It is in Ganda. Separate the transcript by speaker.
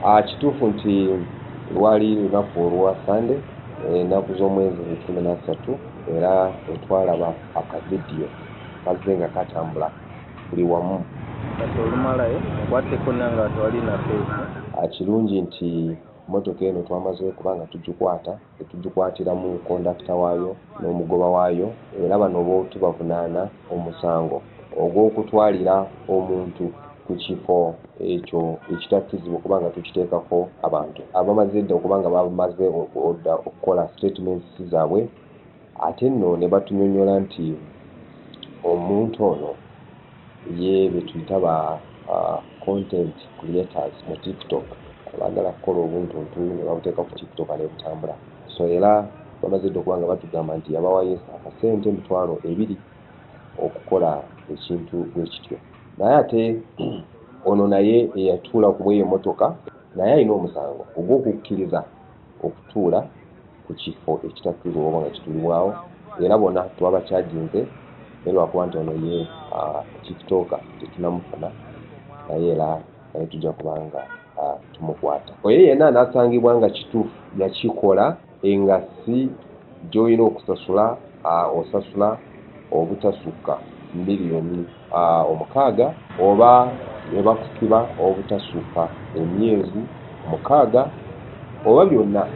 Speaker 1: Kituufu nti lwali lunaku olwa Sande ennaku z'omwezi 13 era twalaba akavidiyo kazze nga katambula buli wamu.
Speaker 2: Kati olumalayo nkwateko nanga atwali na feesi.
Speaker 1: Kirungi nti motoka eno twamaze kubanga tugikwatiramu kondakita waayo n'omugoba waayo era bano bo tubavunaana omusango ogw'okutwalira omuntu ku kifo ekyo ekitakkirizibwa okubanga tukiteekako abantu abamaze edda okubanga bamaze okukola statements zaabwe ate nno ne batunyonnyola nti omuntu ono ye betuyita ba content creators mu TikTok abagala kukola obuntuntu ne babuteeka ku TikTok ne butambula. So era bamaze edda okubanga batugamba nti yabawayo akasente $2,000 okukola ekintu bwe kityo. Naye ate ono naye eyatuula ku bw'eyo emmotoka naye alina omusango ogw'okukkiriza okutuula ku kifo ekitakkirizibwa oba nga kitulibwawo era bonna twabakyaginze naye lwakuba nti ono ye tiktoka tetunamufuna naye era naye tujja kubanga tumukwata. Oyo yenna anaasangibwa nga kituufu yakikola nga si gy'olina okusasula osasula obutasukka miliyoni 6 oba ne bakusiba obutasukka emyezi 6 oba byonna